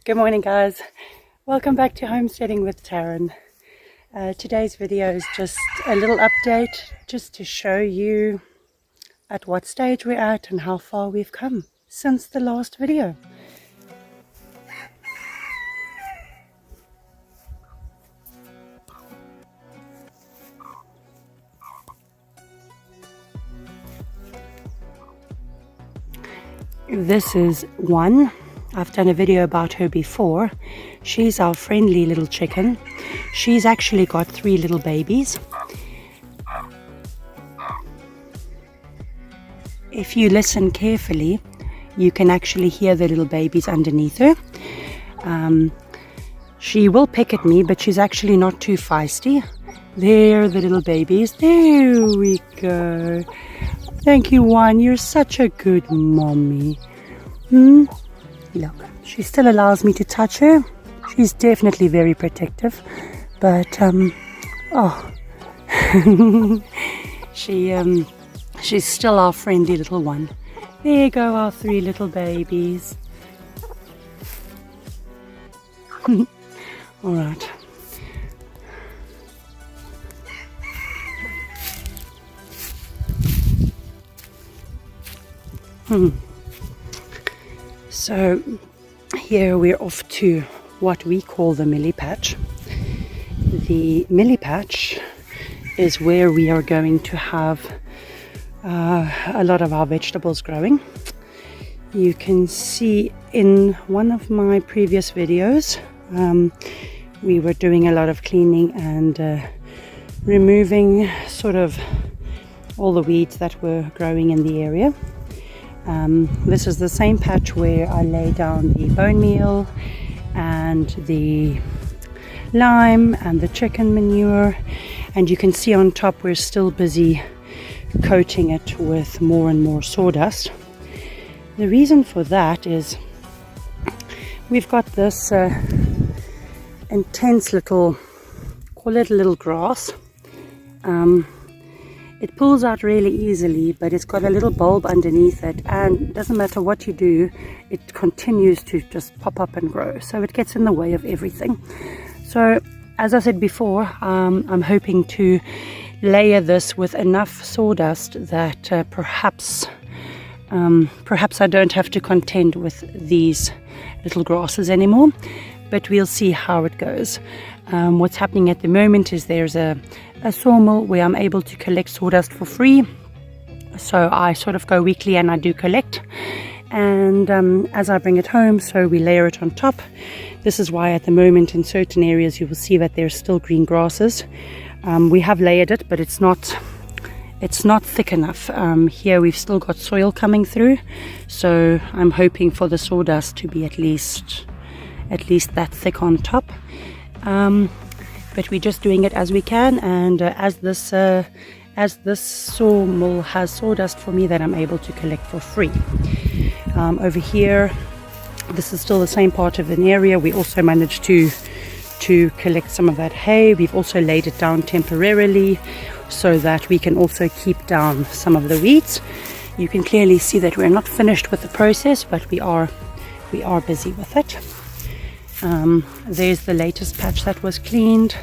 Good morning, guys. Welcome back to Homesteading with Taryn. Today's video is just a little update just to show you at what stage we're at and how far we've come since the last video. This is One. I've done a video about her before. She's our friendly little chicken. She's actually got 3 little babies. If you listen carefully, you can actually hear the little babies underneath her. She will pick at me, but she's actually not too feisty. There, the little babies. There we go. Thank you, One. You're such a good mommy. Look, she still allows me to touch her. She's definitely very protective, but she's still our friendly little one. There go our 3 little babies. All right. So here we're off to what we call the Millie Patch. The Millie Patch is where we are going to have a lot of our vegetables growing. You can see in one of my previous videos we were doing a lot of cleaning and removing sort of all the weeds that were growing in the area. This is the same patch where I lay down the bone meal and the lime and the chicken manure, and you can see on top we're still busy coating it with more and more sawdust. The reason for that is we've got this intense little, call it a little grass. It pulls out really easily, but it's got a little bulb underneath it, and it doesn't matter what you do, it continues to just pop up and grow, so it gets in the way of everything. So as I said before, I'm hoping to layer this with enough sawdust that perhaps I don't have to contend with these little grasses anymore, but we'll see how it goes. What's happening at the moment is there's a sawmill where I'm able to collect sawdust for free, so I sort of go weekly and I do collect, and as I bring it home, so we layer it on top. This is why at the moment in certain areas you will see that there's still green grasses. We have layered it, but it's not thick enough. Here we've still got soil coming through, so I'm hoping for the sawdust to be at least that thick on top. But we're just doing it as we can, and as this sawmill has sawdust for me that I'm able to collect for free. Over here, this is still the same part of an area. We also managed to collect some of that hay. We've also laid it down temporarily so that we can also keep down some of the weeds. You can clearly see that we're not finished with the process, but we are busy with it. There's the latest patch that was cleaned.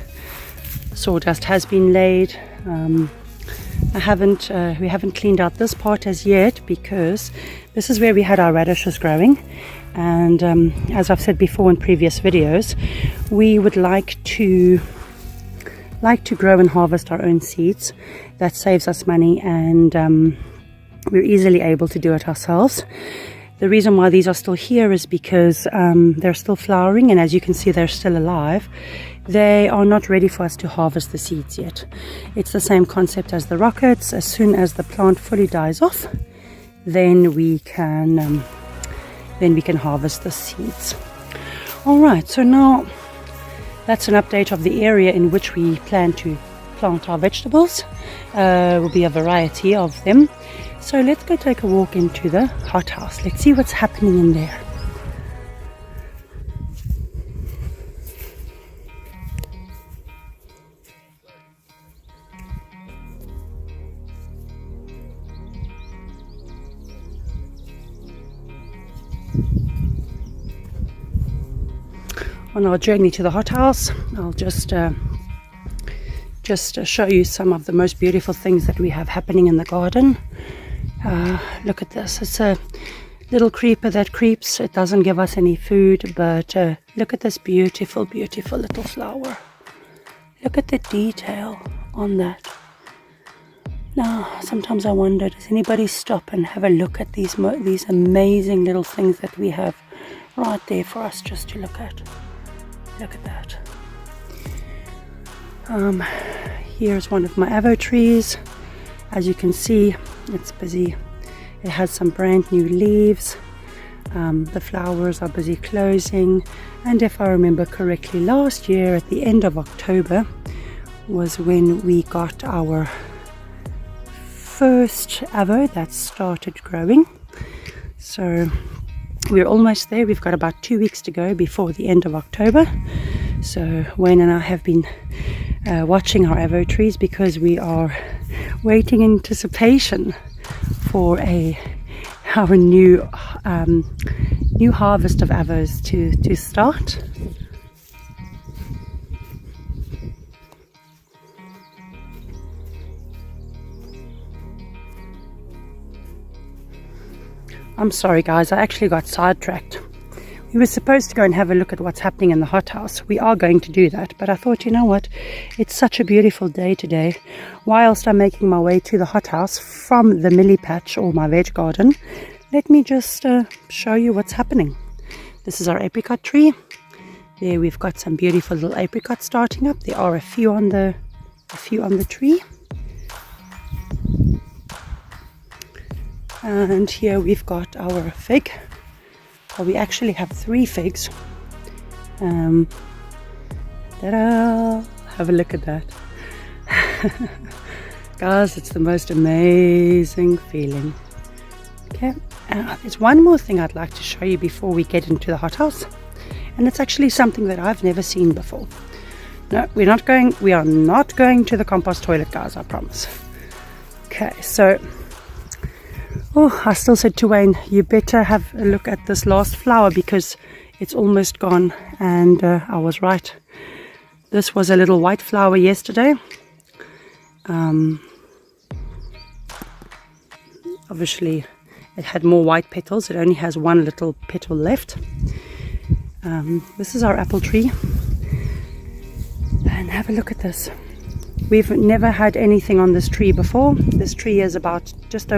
Sawdust has been laid. We haven't cleaned out this part as yet because this is where we had our radishes growing, and as I've said before in previous videos, we would like to grow and harvest our own seeds. That saves us money, and we're easily able to do it ourselves. The reason why these are still here is because they're still flowering, and as you can see, they're still alive. They are not ready for us to harvest the seeds yet. It's the same concept as the rockets. As soon as the plant fully dies off, then we can harvest the seeds. All right, so now that's an update of the area in which we plan to plant our vegetables. Will be a variety of them. So let's go take a walk into the hothouse. Let's see what's happening in there. on our journey to the hothouse. I'll just show you some of the most beautiful things that we have happening in the garden. Look at this. It's a little creeper that creeps. It doesn't give us any food, but look at this beautiful, beautiful little flower. Look at the detail on that. Now, sometimes I wonder, does anybody stop and have a look at these amazing little things that we have right there for us just to look at? Look at that. Here's one of my avo trees. As you can see, it's busy. It has some brand new leaves. The flowers are busy closing. And if I remember correctly, last year at the end of October was when we got our first avo that started growing. So we're almost there. We've got about 2 weeks to go before the end of October. So Wayne and I have been watching our avo trees because we are waiting in anticipation for our new harvest of avos to start. I'm sorry guys, I actually got sidetracked. We were supposed to go and have a look at what's happening in the hothouse. We are going to do that, but I thought, you know what, it's such a beautiful day today. Whilst I'm making my way to the hothouse from the millie patch or my veg garden, let me just show you what's happening. This is our apricot tree. There we've got some beautiful little apricots starting up. There are a few on the tree. And here we've got our fig. Well, we actually have 3 figs. Ta-da! Have a look at that. Guys, it's the most amazing feeling. Okay, there's one more thing I'd like to show you before we get into the hothouse. And it's actually something that I've never seen before. No, we are not going to the compost toilet, guys, I promise. Okay, so I still said to Wayne, you better have a look at this last flower because it's almost gone, and I was right. This was a little white flower yesterday. Obviously it had more white petals. It only has one little petal left. This is our apple tree, and have a look at this. We've never had anything on this tree before. This tree is just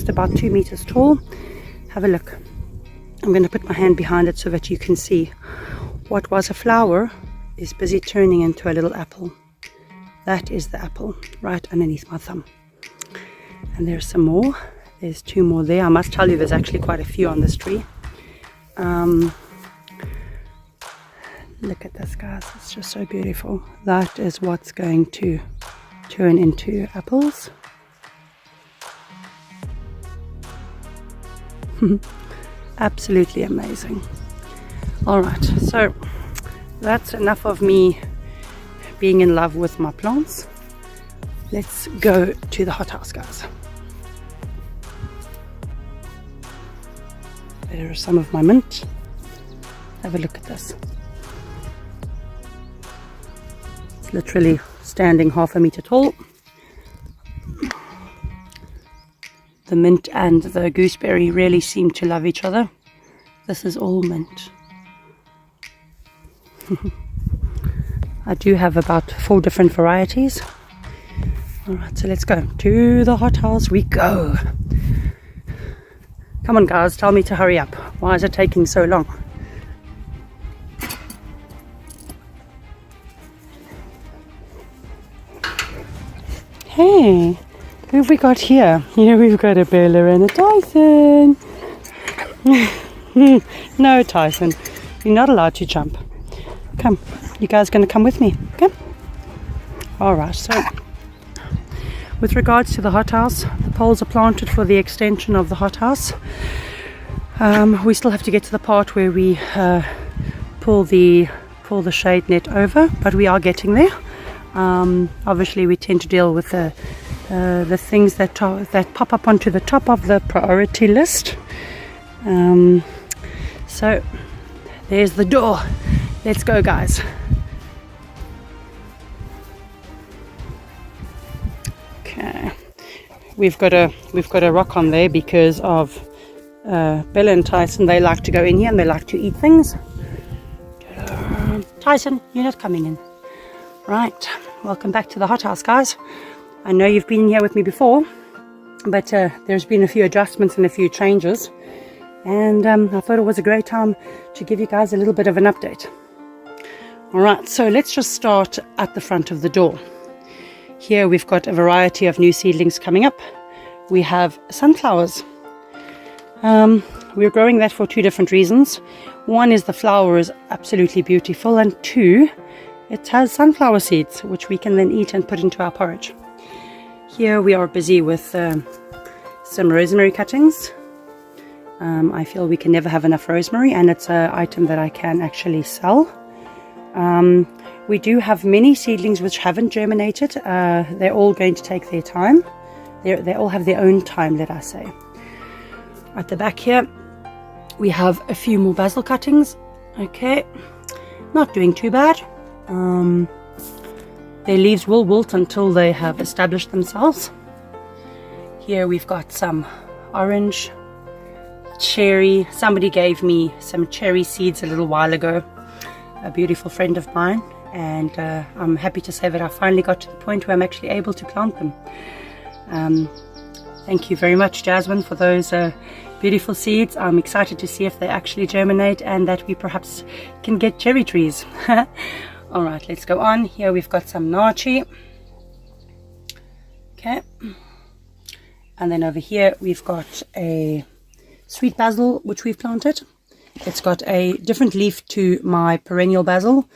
about 2 meters tall. Have a look. I'm going to put my hand behind it so that you can see. What was a flower is busy turning into a little apple. That is the apple right underneath my thumb. And there's some more. There's 2 more there. I must tell you, there's actually quite a few on this tree. Look at this, guys. It's just so beautiful. That is what's going to turn into apples. Absolutely amazing. Alright, so that's enough of me being in love with my plants. Let's go to the hothouse, guys. There are some of my mint. Have a look at this. It's literally standing half a meter tall. The mint and the gooseberry really seem to love each other. This is all mint. I do have about 4 different varieties. Alright, so let's go. To the hothouse we go. Come on guys, tell me to hurry up. Why is it taking so long? Hey, who have we got here? Here we've got a Bella and a Tyson. No, Tyson, you're not allowed to jump. Come, you guys going to come with me? Okay. Alright, so with regards to the hothouse, the poles are planted for the extension of the hothouse. We still have to get to the part where we pull the shade net over, but we are getting there. Obviously we tend to deal with the things that pop up onto the top of the priority list. So there's the door. Let's go, guys. Okay, we've got a rock on there because of Bella and Tyson. They like to go in here and they like to eat things. Tyson, you're not coming in. Right, welcome back to the hothouse, guys. I know you've been here with me before, but there's been a few adjustments and a few changes, and I thought it was a great time to give you guys a little bit of an update. Alright, so let's just start at the front of the door. Here we've got a variety of new seedlings coming up. We have sunflowers. We're growing that for two different reasons. One is the flower is absolutely beautiful, and two, it has sunflower seeds which we can then eat and put into our porridge. Here we are busy with some rosemary cuttings. I feel we can never have enough rosemary, and it's an item that I can actually sell. We do have many seedlings which haven't germinated. They're all going to take their time. They all have their own time, let us say. At the back here we have a few more basil cuttings. Okay, not doing too bad. Their leaves will wilt until they have established themselves. Here we've got some orange, cherry. Somebody gave me some cherry seeds a little while ago, a beautiful friend of mine, and I'm happy to say that I finally got to the point where I'm actually able to plant them. Thank you very much, Jasmine, for those beautiful seeds. I'm excited to see if they actually germinate and that we perhaps can get cherry trees. Alright, let's go on. Here we've got some naartjie. Okay. And then over here we've got a sweet basil which we've planted. It's got a different leaf to my perennial basil.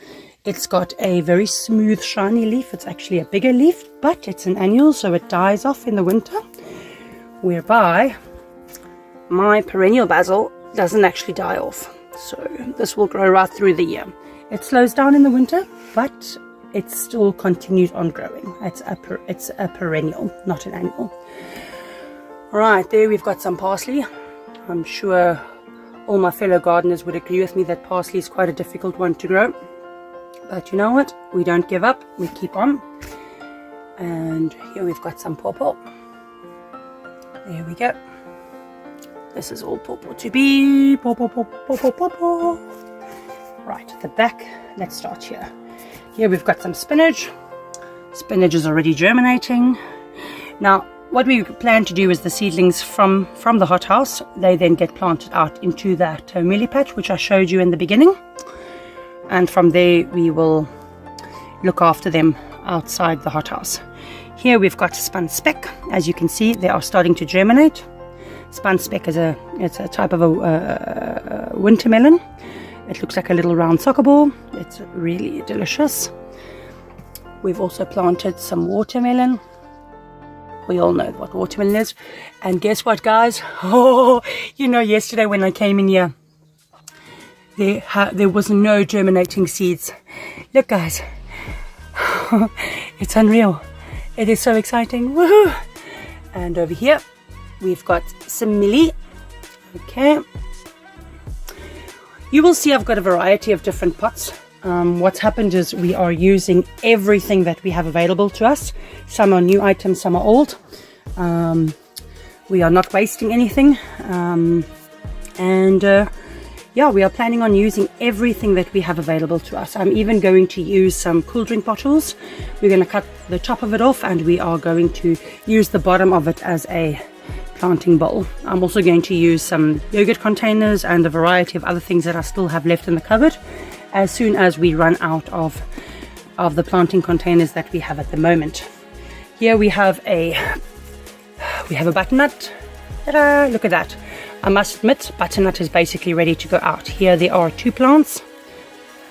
It's got a very smooth, shiny leaf. It's actually a bigger leaf, but it's an annual, so it dies off in the winter. Whereby my perennial basil doesn't actually die off. So this will grow right through the year. It slows down in the winter, but it still continues on growing. It's a perennial, not an annual. Alright, there we've got some parsley. I'm sure all my fellow gardeners would agree with me that parsley is quite a difficult one to grow. But you know what? We don't give up. We keep on. And here we've got some pawpaw. There we go. This is all pawpaw to be. Pawpaw, pawpaw, pawpaw, pawpaw. Right, at the back, let's start here. Here we've got some spinach. Spinach is already germinating. Now, what we plan to do is the seedlings from the hothouse, they then get planted out into that mealie patch, which I showed you in the beginning. And from there, we will look after them outside the hothouse. Here we've got spun speck. As you can see, they are starting to germinate. Spun speck is a type of a winter melon. It looks like a little round soccer ball. It's really delicious. We've also planted some watermelon. We all know what watermelon is. And guess what, guys? Oh, you know, yesterday when I came in here, there was no germinating seeds. Look, guys. It's unreal. It is so exciting. Woohoo! And over here, we've got some millie. Okay. You will see I've got a variety of different pots. What's happened is we are using everything that we have available to us. Some are new items, some are old. We are not wasting anything. Yeah, we are planning on using everything that we have available to us. I'm even going to use some cool drink bottles. We're going to cut the top of it off and we are going to use the bottom of it as a planting bowl. I'm also going to use some yogurt containers and a variety of other things that I still have left in the cupboard as soon as we run out of the planting containers that we have at the moment. Here we have a butternut. Ta-da! Look at that. I must admit, butternut is basically ready to go out. Here there are two plants.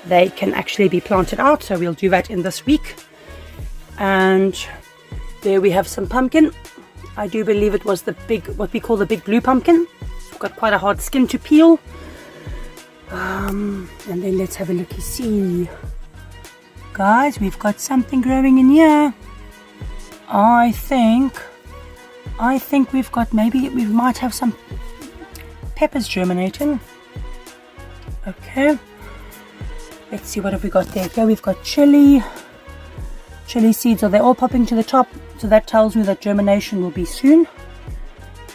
They can actually be planted out, so we'll do that in this week. And there we have some pumpkin. I do believe it was what we call the big blue pumpkin. It's got quite a hard skin to peel. And then let's have a look and see. Guys, we've got something growing in here. I think we've got, maybe we might have some peppers germinating. Okay. Let's see, what have we got there? Here we've got chili seeds. Are they all popping to the top? So that tells me that germination will be soon,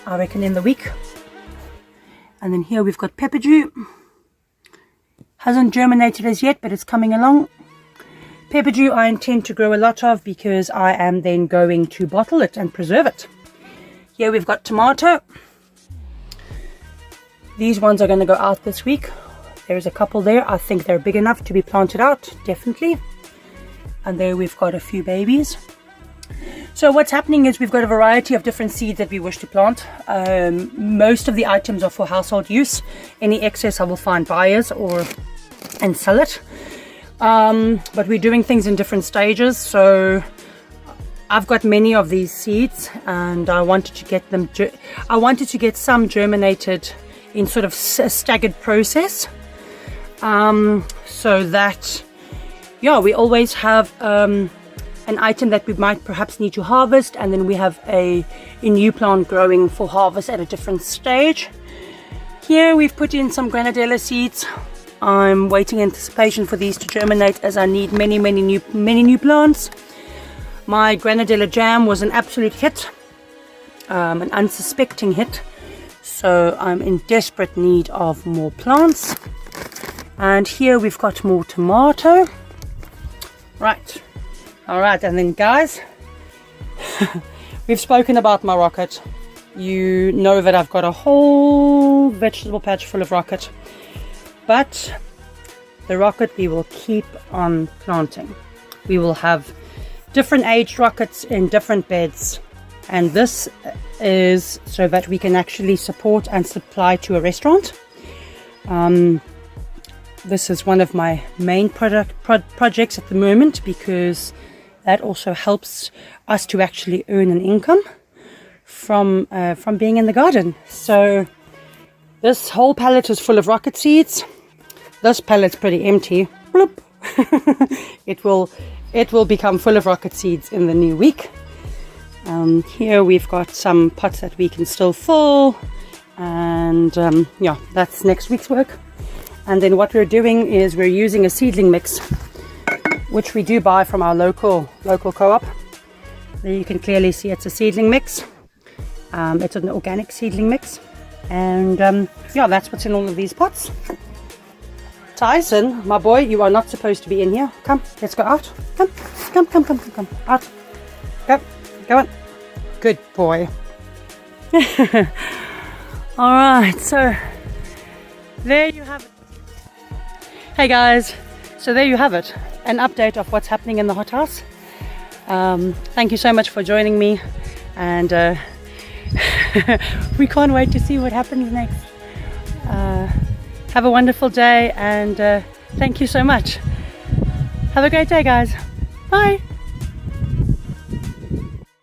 I reckon in the week. And then here we've got pepperdew. Hasn't germinated as yet, but it's coming along. Pepperdew I intend to grow a lot of because I am then going to bottle it and preserve it. Here we've got tomato. These ones are going to go out this week. There's a couple there. I think they're big enough to be planted out, definitely. And there we've got a few babies. So what's happening is we've got a variety of different seeds that we wish to plant. Most of the items are for household use. Any excess I will find buyers and sell it. But we're doing things in different stages. So I've got many of these seeds, and I wanted to get them. I wanted to get some germinated in sort of a staggered process, so that, yeah, we always have an item that we might perhaps need to harvest, and then we have a new plant growing for harvest at a different stage. Here we've put in some granadella seeds. I'm waiting in anticipation for these to germinate, as I need many new plants. My granadella jam was an absolute hit, an unsuspecting hit. So I'm in desperate need of more plants. And here we've got more tomato. Right. All right. And then, guys, we've spoken about my rocket. You know that I've got a whole vegetable patch full of rocket. But the rocket we will keep on planting. We will have different aged rockets in different beds. And this is so that we can actually support and supply to a restaurant. This is one of my main projects at the moment, because that also helps us to actually earn an income from being in the garden. So this whole pallet is full of rocket seeds. This pallet's pretty empty. Bloop. It will become full of rocket seeds in the new week. Here we've got some pots that we can still fill, and yeah, that's next week's work. And then what we're doing is we're using a seedling mix, which we do buy from our local co-op. There you can clearly see it's a seedling mix. It's an organic seedling mix, and yeah, that's what's in all of these pots. Tyson, my boy, you are not supposed to be in here. Come, let's go out. Come out. Go on. Good boy. Alright, so there you have it. Hey guys, so there you have it. An update of what's happening in the hothouse. Thank you so much for joining me, and we can't wait to see what happens next. Have a wonderful day, and thank you so much. Have a great day, guys. Bye.